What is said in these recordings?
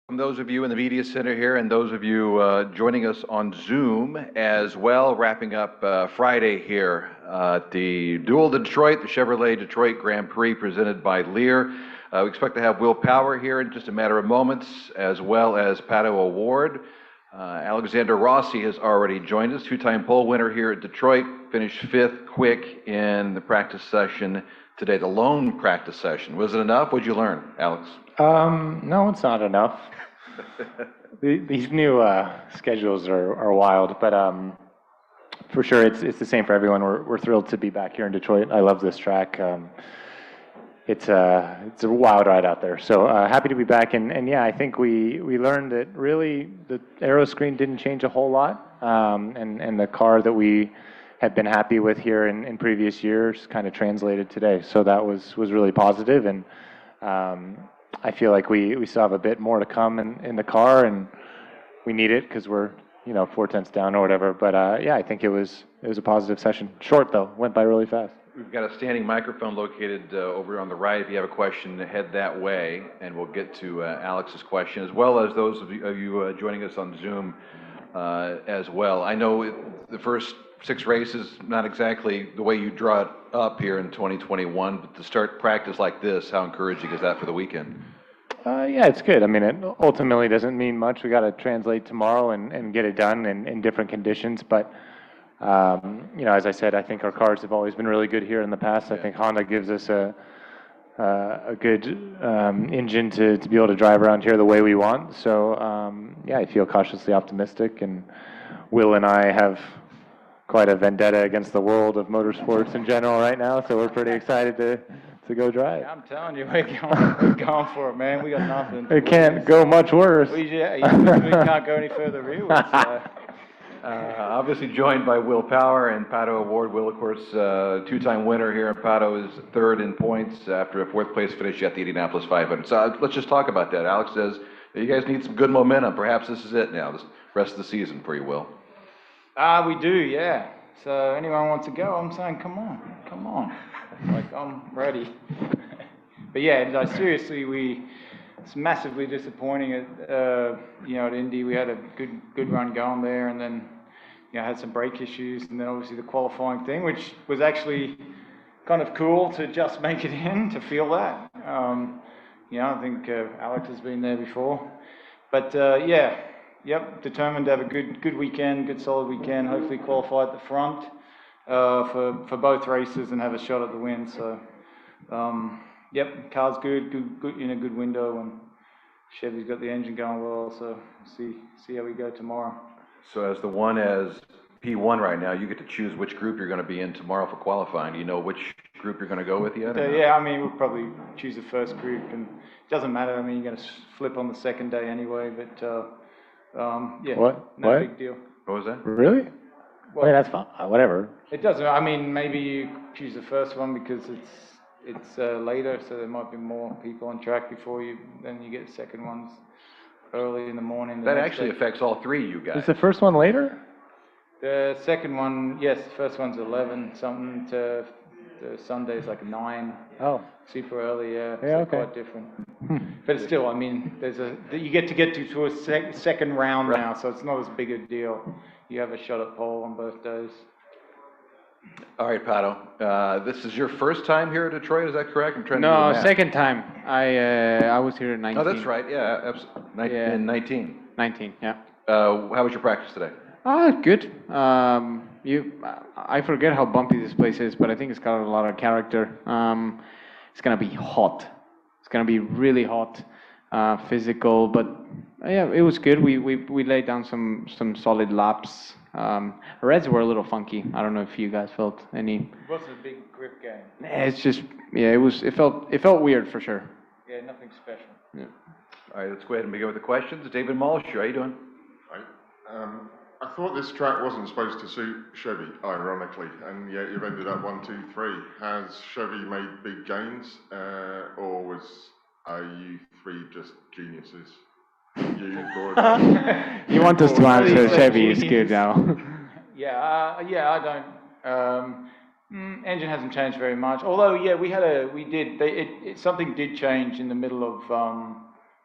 From those of you in the media center here and those of you joining us on Zoom as well, wrapping up Friday here at the Duel Detroit, the Chevrolet Detroit Grand Prix presented by Lear. We expect to have Will Power here in just a matter of moments, as well as Pato Award. Alexander Rossi has already joined us, two-time pole winner here at Detroit, finished fifth quick in the practice session today, the lone practice session. Was it enough? What'd you learn, Alex? No, it's not enough. These new schedules are wild, but for sure it's the same for everyone. We're thrilled to be back here in Detroit. I love this track. It's a wild ride out there. So happy to be back, and yeah, I think we learned that really the aero screen didn't change a whole lot, and the car that we had been happy with here in previous years kind of translated today. So that was really positive, and I feel like we still have a bit more to come in the car, and we need it because we're 4/10 down or whatever. But yeah, I think it was a positive session. Short though, went by really fast. We've got a standing microphone located over on the right. If you have a question, head that way, and we'll get to Alex's question, as well as those of you joining us on Zoom as well. I know the first 6 races, not exactly the way you draw it up here in 2021, but to start practice like this, how encouraging is that for the weekend? Yeah, it's good. I mean, it ultimately doesn't mean much. We got to translate tomorrow and get it done in different conditions. But, as I said, I think our cars have always been really good here in the past. I think Honda gives us a good engine to be able to drive around here the way we want. So, yeah, I feel cautiously optimistic. And Will and I have quite a vendetta against the world of motorsports in general right now. So we're pretty excited to go drive. Yeah, I'm telling you, we're going for it, man. We got nothing. It can't go much worse. We can't go any further rearwards. Obviously joined by Will Power and Pato Award. Will, of course, two-time winner here, and Pato is third in points after a fourth-place finish at the Indianapolis 500. So let's just talk about that. Alex says you guys need some good momentum. Perhaps this is it now, this rest of the season for you, Will. We do, yeah. So anyone wants to go, I'm saying, come on. Like, I'm ready. But yeah, seriously, it's massively disappointing at Indy. We had a good run going there, and then had some brake issues, and then obviously the qualifying thing, which was actually kind of cool to just make it in, to feel that. I think Alex has been there before, but determined to have a good weekend, good solid weekend. Hopefully qualify at the front for both races and have a shot at the win. So, car's good in a good window, and Chevy's got the engine going well. So see how we go tomorrow. So as P1 right now, you get to choose which group you're going to be in tomorrow for qualifying. Do you know which group you're going to go with yet? Yeah, I mean, we'll probably choose the first group, and it doesn't matter. I mean, you're going to flip on the second day anyway, but no big deal. What was that? Really? Well, wait, that's fine. Whatever. It doesn't. I mean, maybe you choose the first one because it's later, so there might be more people on track before you. Then you get the second ones early in the morning. That actually affects all three of you guys. Is the first one later? The second one, yes. The first one's 11 something. The Sunday's like 9. Oh. Super early, yeah. So okay. Quite different. But still, I mean, you get to a second round now, so it's not as big a deal. You have a shot at pole on both days. All right, Pato. This is your first time here at Detroit, is that correct? I'm trying to No, second time. I was here in 19. Oh, that's right. Yeah, absolutely. In 19. 19, yeah. How was your practice today? Good. I forget how bumpy this place is, but I think it's got a lot of character. It's gonna be hot. It's gonna be really hot, physical, but yeah, it was good. We laid down some solid laps. Reds were a little funky. I don't know if you guys felt any. It wasn't a big grip game. It's just it felt weird for sure. Yeah, nothing special. Yeah. All right, let's go ahead and begin with the questions. David Mulch, how you doing? Hi. I thought this track wasn't supposed to suit Chevy, ironically, and yet you've ended up 1, 2, 3. Has Chevy made big gains, or are you three just geniuses? You want us to answer Chevy is good now. I don't. Engine hasn't changed very much. Although, yeah, something did change in the middle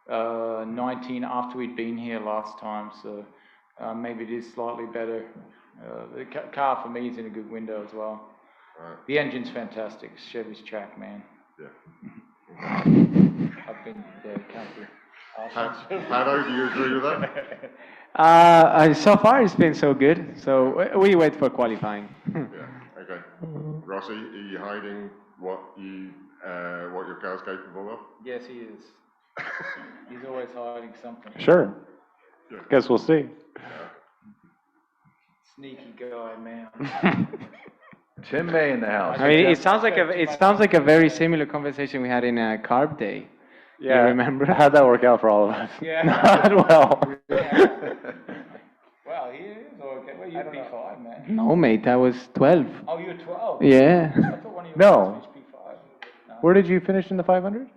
19 after we'd been here last time, so maybe it is slightly better. The car for me is in a good window as well. Right. The engine's fantastic. Chevy's track, man. Yeah. I've been there, can't be. Pato, do you agree with that? So far it's been so good. So we wait for qualifying. Yeah. Okay. Rossi, are you hiding what your car's capable of? Yes, he is. He's always hiding something. Sure. Yeah. Guess we'll see. Sneaky guy, man. Tim May in the house. I mean, it sounds like a very similar conversation we had in a carb day. Yeah. You remember? How'd that work out for all of us? Yeah. Not well. Wow, he is okay. Well, you're P5, man. No, mate, I was 12. Oh, you're 12. Yeah. I thought one of your No. guys was P5. No. Where did you finish in the 500?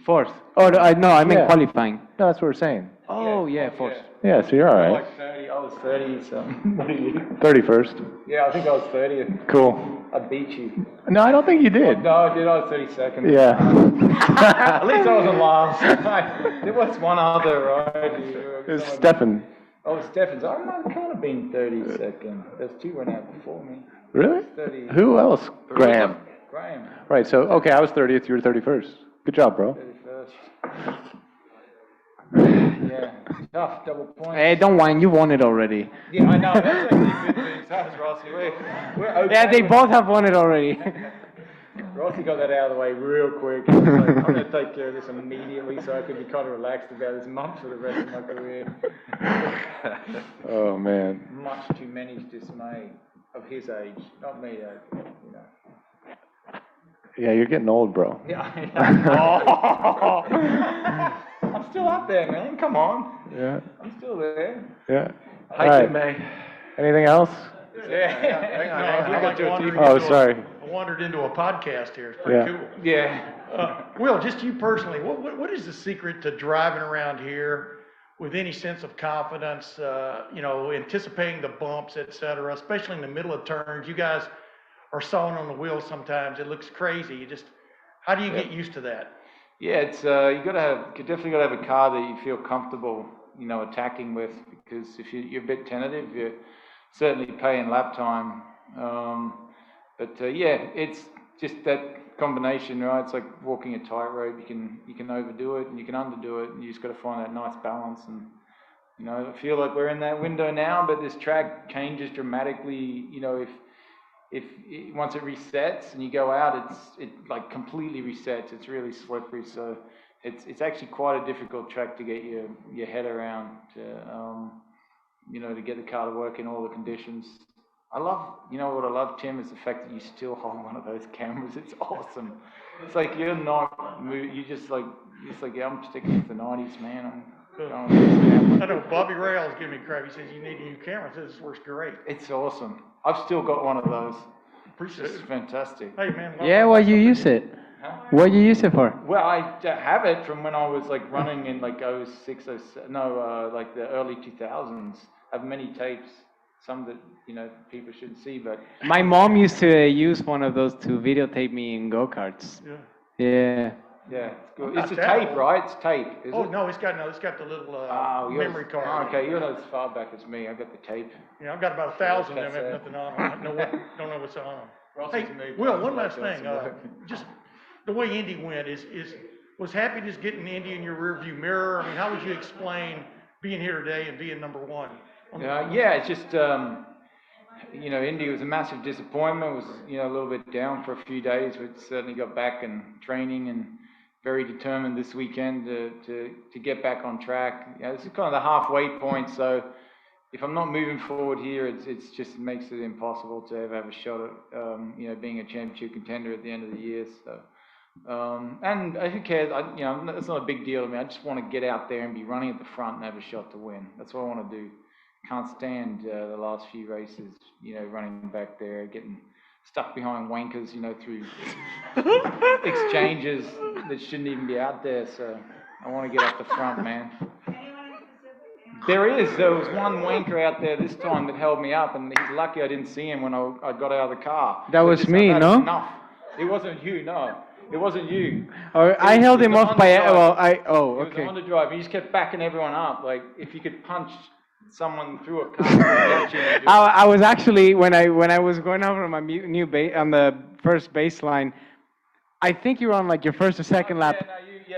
Fourth. Oh, no, I meant Yeah. qualifying. No, that's what we're saying. Oh, yeah, fourth. Yeah, so you're all I'm right. like 30. I was 30, so. What are you? 31st. Yeah, I think I was 30. Cool. I beat you. No, I don't think you did. No, I did. I was 32nd. Yeah. At least I wasn't last. There was one other, right? It was Stefan. Oh, Stefan's. I might kind of been 32nd. There's two went out before me. Really? 30. Who else? Graham. Graham. Right, so, okay, I was 30th, you were 31st. Good job, bro. 31st. Yeah, tough, double points. Hey, don't whine, you won it already. Yeah, I know, that's actually good news. That's Rossi. We're okay. Yeah, they both have won it already. Rossi got that out of the way real quick. He was like, I'm going to take care of this immediately so I could be kind of relaxed about this month for the rest of my career. Oh, man. Much too many dismay of his age. Not me, though, you know. Yeah, you're getting old, bro. Yeah, I know. I'm still up there, man. Come on. Yeah. I'm still there. Yeah. Hi, All Tim right. May. Anything else? Yeah. No, I like wandered Oh, into sorry. I wandered into a podcast here. It's pretty Yeah. cool. Yeah. Will, just you personally, what is the secret to driving around here with any sense of confidence, anticipating the bumps, et cetera, especially in the middle of turns? You guys are sawing on the wheel sometimes. It looks crazy. How do you get used to that? Yeah, it's you definitely gotta have a car that you feel comfortable, attacking with, because if you're a bit tentative, you're certainly paying lap time. It's just that combination, right? It's like walking a tightrope. You can overdo it and you can underdo it, and you just got to find that nice balance. And I feel like we're in that window now, but this track changes dramatically. If once it resets and you go out, it like completely resets. It's really slippery, so it's actually quite a difficult track to get your head around. To get the car to work in all the conditions. What I love, Tim, is the fact that you still hold one of those cameras. It's awesome. It's like you're not, you just like, yeah, I'm sticking with the 90s, man. I know Bobby Rails giving me crap. He says you need a new camera. He says this works great. It's awesome. I've still got one of those. Appreciate It's it. fantastic. Hey, man. Yeah, what you use it? Huh? What you use it for? Well, I have it from when I was like running in like 06, 07, like the early 2000s. I have many tapes, some that, people shouldn't see, but. My mom used to use one of those to videotape me in go-karts. Yeah. Yeah. Yeah, it's good. Not It's a that tape, old. right? It's tape, is Oh, it? no, it's got the little Yours- memory card. Oh, okay, you're not as far back as me. I got the tape. Yeah, I've got about 1,000 of them. Have Cassette. nothing on them. Don't know what's on them. Rossi's Hey, moved Will, on, one like last doing thing. some work. Just the way Indy went was happy just getting Indy in your rearview mirror. I mean, how would you explain being here today and being number one? It's just, Indy was a massive disappointment. Was, a little bit down for a few days. We certainly got back and training and very determined this weekend to get back on track. This is kind of the halfway point. So if I'm not moving forward here, it's just makes it impossible to ever have a shot at, being a championship contender at the end of the year. So, and who cares? It's not a big deal to me. I just want to get out there and be running at the front and have a shot to win. That's what I want to do. Can't stand the last few races, running back there, getting stuck behind wankers, through exchanges that shouldn't even be out there. So I want to get up the front, man. There was one wanker out there this time that held me up, and he's lucky I didn't see him when I got out of the car. That was me, that's no? Enough. It wasn't you, no. It wasn't you. Oh, I It held was him the off by, underdriver. well, He was okay. on the drive. He just kept backing everyone up. Like, if you could punch someone through a car, catch him and just... I was actually, when I was going over on my new on the first baseline, I think you were on like your first or second lap.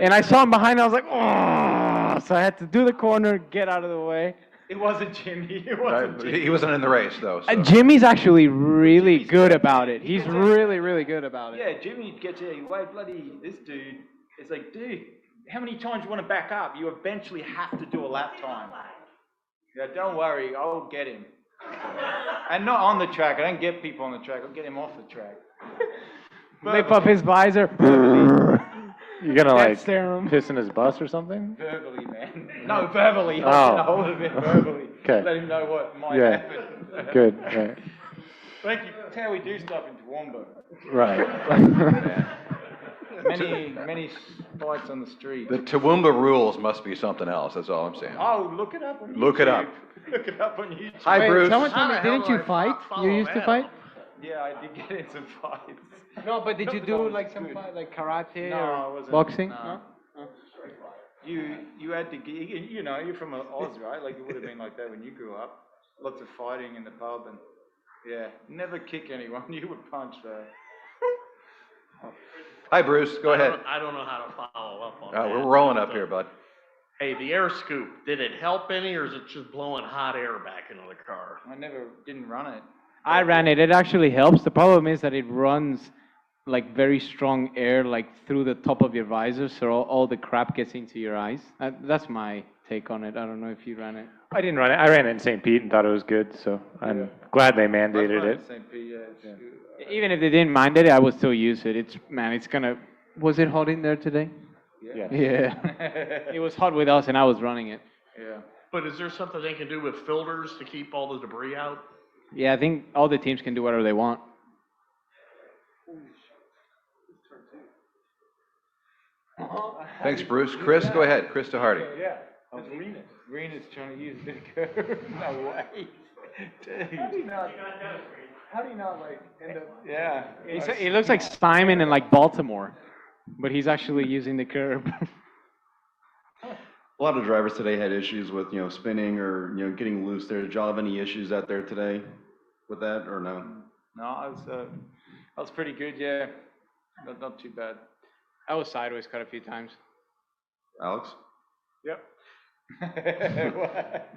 And I saw him behind, I was like, oh, so I had to do the corner, get out of the way. It wasn't Jimmy. It wasn't Jimmy. He wasn't in the race, though. So. Jimmy's actually really Jimmy's good good. about it. He He's gets really, really good about it. Yeah, Jimmy gets here. Wait, bloody, this dude. It's like, dude, how many times you want to back up? You eventually have to do a lap time. Yeah, don't worry, I'll get him. And not on the track. I don't get people on the track. I'll get him off the track. Lift up his visor. You're gonna like serum. piss in his bus or something? Verbally, man. No, verbally. I'll get a hold of it verbally. Okay. Let him know what might Yeah. happen. Good. Right. Thank you. That's how we do stuff in Toowoomba. Right. Many fights on the street. The Toowoomba rules must be something else. That's all I'm saying. Oh, look it up on YouTube. Look it up. Look it up on YouTube. Hi, Wait, Bruce. someone told me, How the hell didn't you do I fight? follow You used to that? fight? Yeah, I did get in some fights. No, but did Not you that I do was like some good. fight, like karate No, I or wasn't. boxing? No. You had to get, you know, you're from Oz, right? Like it would have been like that when you grew up. Lots of fighting in the pub and, yeah, never kick anyone. You would punch though. Hi, Bruce. Go ahead. I don't know how to follow up on Uh, that. we're rolling up here, bud. Hey, the air scoop, did it help any, or is it just blowing hot air back into the car? I never didn't run it. I ran it. It actually helps. The problem is that it runs like very strong air like through the top of your visor, so all the crap gets into your eyes. That's my take on it. I don't know if you ran it. I didn't run it. I ran it in St. Pete and thought it was good, so I'm glad they mandated it. Even if they didn't mind it, I would still use it. It's gonna. Was it hot in there today? Yeah. Yeah. It was hot with us, and I was running it. Yeah. But is there something they can do with filters to keep all the debris out? Yeah, I think all the teams can do whatever they want. Thanks, Bruce. Chris, go ahead. Chris DeHardy. Yeah. Rena's trying to use a bit of curve. No way. Dude. How do you not like end up? Yeah. It looks like Simon in like Baltimore, but he's actually using the curb. A lot of drivers today had issues with, spinning or, getting loose there. Did y'all have any issues out there today with that or no? No, I was pretty good, yeah. Not too bad. I was sideways quite a few times. Alex? Yep.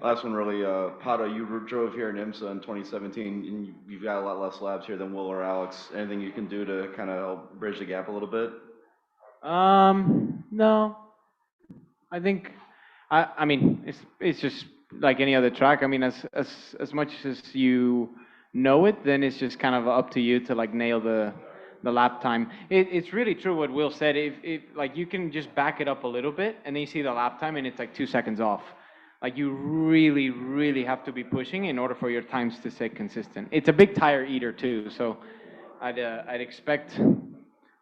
Last one really, Pato, you drove here in IMSA in 2017 and you've got a lot less laps here than Will or Alex. Anything you can do to kind of help bridge the gap a little bit? No. I think, I mean, it's just like any other track. I mean, as much as you know it, then it's just kind of up to you to like nail the lap time. It's really true what Will said. If like you can just back it up a little bit and then you see the lap time and it's like 2 seconds off. Like you really, really have to be pushing in order for your times to stay consistent. It's a big tire eater too, so I'd expect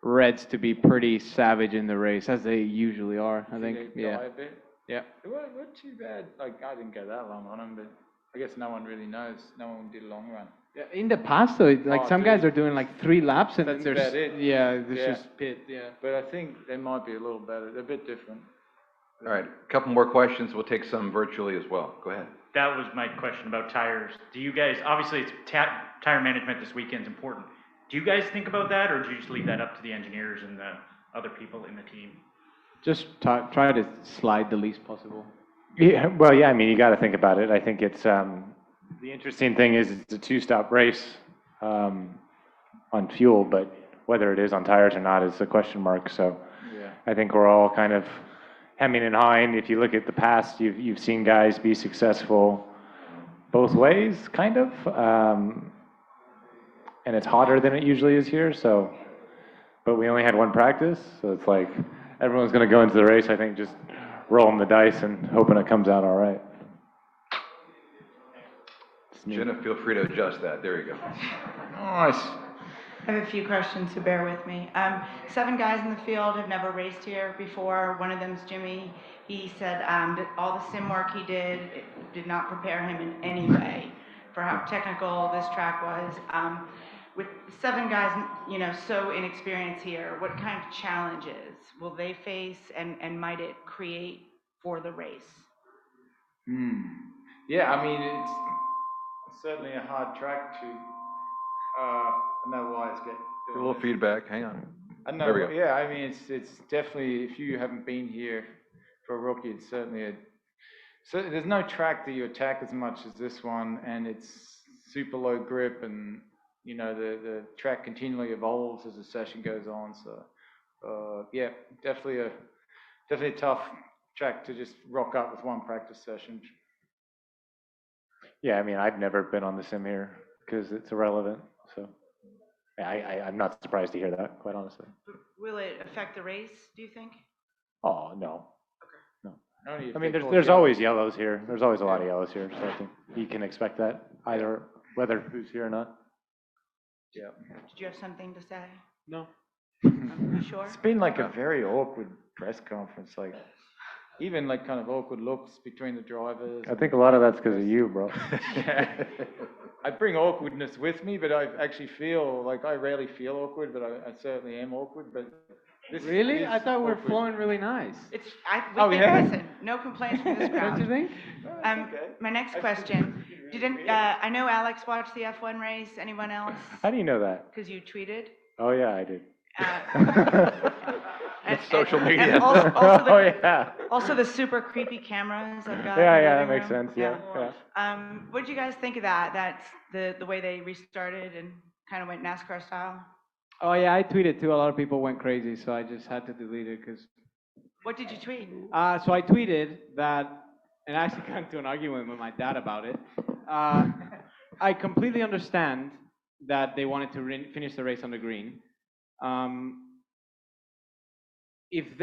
Reds to be pretty savage in the race, as they usually are, I think. Yeah. A bit. Yeah. It wasn't too bad. Like I didn't go that long on them, but I guess no one really knows. No one did a long run. Yeah, in the past, though, like some guys are doing like 3 laps and That's there's about it. there's Yeah. just pit. Yeah. But I think they might be a little better. They're a bit different. All right, a couple more questions. We'll take some virtually as well. Go ahead. That was my question about tires. Do you guys, obviously it's tire management this weekend is important. Do you guys think about that, or do you just leave that up to the engineers and the other people in the team? Just try to slide the least possible. Yeah, well, yeah, I mean, you got to think about it. I think it's, the interesting thing is it's a 2-stop race on fuel, but whether it is on tires or not is a question mark. So Yeah. I think we're all kind of hemming and hawing. If you look at the past, you've seen guys be successful both ways, kind of. And it's hotter than it usually is here, so, but we only had 1 practice, so it's like everyone's going to go into the race, I think, just rolling the dice and hoping it comes out all right. Jenna, feel free to adjust that. There you go. Nice. I have a few questions, so bear with me. 7 guys in the field have never raced here before. One of them's Jimmy. He said that all the sim work he did, it did not prepare him in any way for how technical this track was. with 7 guys, you know, so inexperienced here, what kind of challenges will they face and might it create for the race? Yeah, I mean, it's certainly a hard track to, I know why it's A doing little this. feedback, hang on. I There we know, go. yeah, I mean, it's definitely, if you haven't been here for a rookie, it's certainly so there's no track that you attack as much as this one, and it's super low grip, and, you know, the track continually evolves as the session goes on, so, yeah, definitely a tough track to just rock up with one practice session. Yeah, I mean, I've never been on the sim here because it's irrelevant. So I'm not surprised to hear that, quite honestly. Will it affect the race, do you think? Oh, no. No. Only if I mean, they cause there's yellows. always yellows here. There's always a lot of yellows here. So I think you can expect that either whether who's here or not. Yeah. Did you have something to say? No. You sure? It's been like a very awkward press conference, like, even like kind of awkward looks between the drivers. I think a lot of that's because of you, bro. Yeah. I bring awkwardness with me, but I actually feel, like, I rarely feel awkward, but I certainly am awkward, but this Really? is I thought we were awkward. flowing really nice. We Oh, think, yeah? listen, no complaints from this Don't crowd. you think? My next question, I know Alex watched the F1 race, anyone else? How do you know that? Because you tweeted. Oh, yeah, I did. And- social and- media. and also Oh, yeah. Also the super creepy cameras I've got. Yeah, in the yeah, that living makes room. sense. Yeah. What did you guys think of that? That's the way they restarted and kind of went NASCAR style? Oh yeah, I tweeted too. A lot of people went crazy, so I just had to delete it because. What did you tweet? So I tweeted that, and I actually got into an argument with my dad about it. I completely understand that they wanted to finish the race on the green. If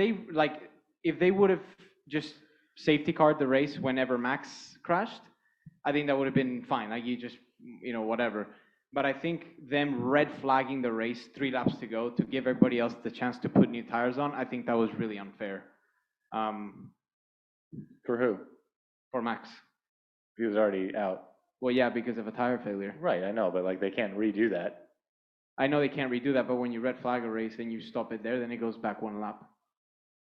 they would have just safety card the race whenever Max crashed, I think that would have been fine. Like, you just, you know, whatever. But I think them red flagging the race 3 laps to go to give everybody else the chance to put new tires on, I think that was really unfair. For who? For Max. He was already out. Well, yeah, because of a tire failure. Right, I know, but like they can't redo that. I know they can't redo that, but when you red flag a race and you stop it there, then it goes back 1 lap.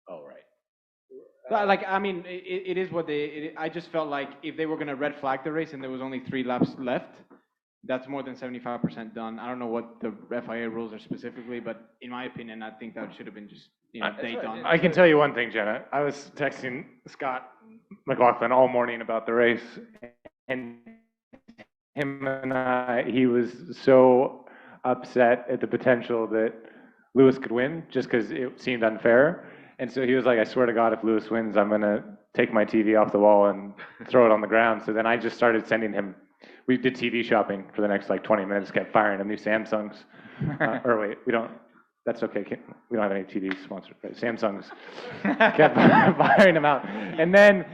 Oh, right. Like, I mean, it is what I just felt like if they were going to red flag the race and there was only 3 laps left, that's more than 75% done. I don't know what the FIA rules are specifically, but in my opinion, I think that should have been just, you know, day done. I can tell you one thing, Jenna. I was texting Scott McLaughlin all morning about the race, and he was so upset at the potential that Lewis could win just because it seemed unfair. And so he was like, I swear to God, if Lewis wins, I'm going to take my TV off the wall and throw it on the ground. So then I just started sending him, we did TV shopping for the next like 20 minutes, kept firing him new Samsungs. Or wait, that's okay. We don't have any TV sponsored, right? Samsungs. Kept firing him out. And then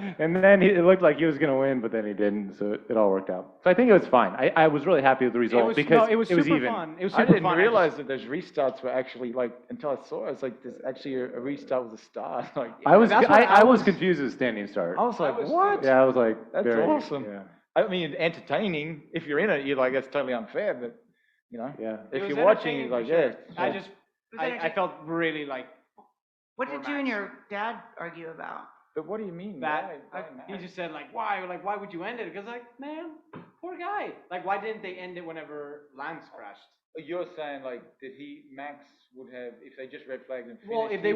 it looked like he was going to win, but then he didn't. So it all worked out. So I think it was fine. I was really happy with the result because it was super even. fun. It was I super didn't fun. realize that those restarts were actually, like, until I saw it, it's like there's actually a restart with a start. Like, I was that's what I was confused as standing start. I was like, what? Yeah, I was like, That's very, awesome. Yeah. I mean, entertaining. If you're in it, you're like, that's totally unfair, but, you know, Yeah. if It was you're watching, entertaining you're like, for yeah. sure. I felt really like, What Poor did you and Max. your dad argue about? But what do you mean? that Why he not? just said like, why would you end it? Because like, man, poor guy. Like, why didn't they end it whenever Lance crashed? You're saying, like, Max would have, if they just red flagged and finished, Well, if they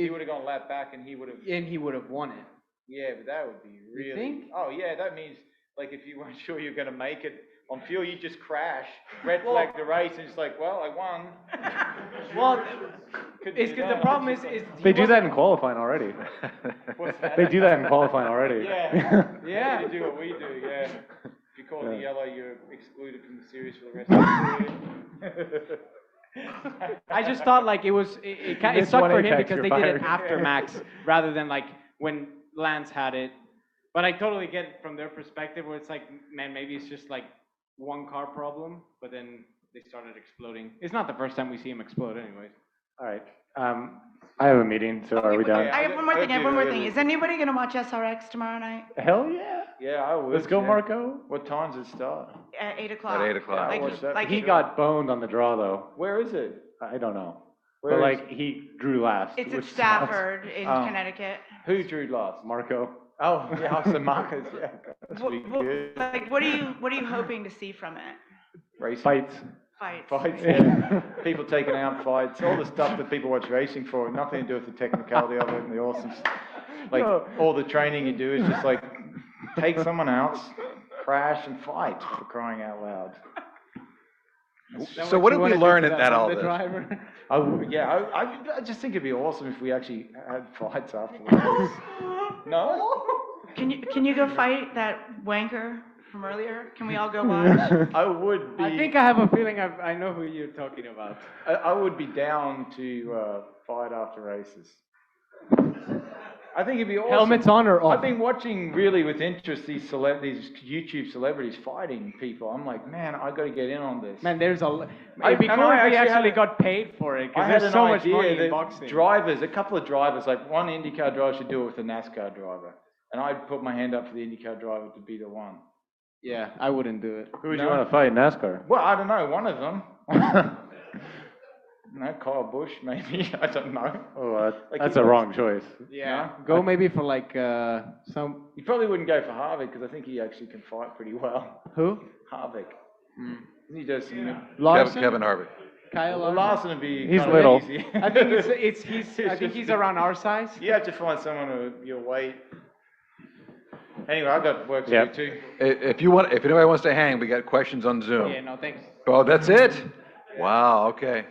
he would have gone lap back and he would have. And he would have won it. Yeah, but that would be really. think? Oh yeah, that means, like, if you weren't sure you're going to make it on fuel, you just crash, red Well- flag the race, and it's like, well, I won. Well, Couldn't it's do because the that. problem is They do that in qualifying already. What's that? They do that in qualifying already. Yeah, Yeah. You do what we do. Yeah. If you call it Yeah. yellow, you're excluded from the series for the rest of the series. I just thought like it missed sucked one for him apex, because you're they did it fired. after Max rather than like when Lance had it. But I totally get it from their perspective where it's like, man, maybe it's just like one car problem, but then they started exploding. It's not the first time we see him explode anyways. All right. I have a meeting, so are we done? I have one more thing. Is anybody going to watch SRX tomorrow night? Hell yeah. Yeah, I would. Let's go, yeah. Marco. What time's it start? At 8 o'clock. At 8 o'clock. Like, What's that? like He got boned on the draw, though. Where is it? I don't know. Where But is- like, he drew last. it's at which sucks. Stafford in Oh. Connecticut. Who drew last? Marco. Oh, yeah, Austin Marcus, yeah. That's What, be good. like, what are you hoping to see from it? Racing. Fights. Fights. Yeah. People taking out fights, all the stuff that people watch racing for, nothing to do with the technicality of it and the awesome stuff. Like, all the training you do is just like, take someone else, crash and fight, for crying out loud. So what did we learn at that all the this? driver? I just think it'd be awesome if we actually had fights afterwards. No? Can you go fight that wanker from earlier? Can we all go watch? I would be. I think I have a feeling I know who you're talking about. I would be down to fight after races. I think it'd be awesome. Helmets on or off? I've been watching really with interest these YouTube celebrities fighting people. I'm like, man, I got to get in on this. Man, there's a. I- It'd be and cool I if we actually actually had a- got paid for it, I because had there's an so much idea money in that boxing. drivers, a couple of drivers, like one IndyCar driver should do it with a NASCAR driver, and I'd put my hand up for the IndyCar driver to be the one. Yeah, I wouldn't do it. Who would No. you want to fight in NASCAR? Well, I don't know, one of them. No, Kyle Busch, maybe. I don't know. Oh, Like, that's he a was- wrong choice. Yeah, go maybe for like some. You probably wouldn't go for Harvick because I think he actually can fight pretty well. Who? Harvick. He does some. Larson? Kevin Harvick. Kyle Well, Larson? Larson would be. He's kinda little. Easy. I think he's around our size. You have to find someone of your weight. Anyway, I've got work to Yep. do too. If anybody wants to hang, we got questions on Zoom. Yeah, no thanks. Oh, that's it? Wow, okay.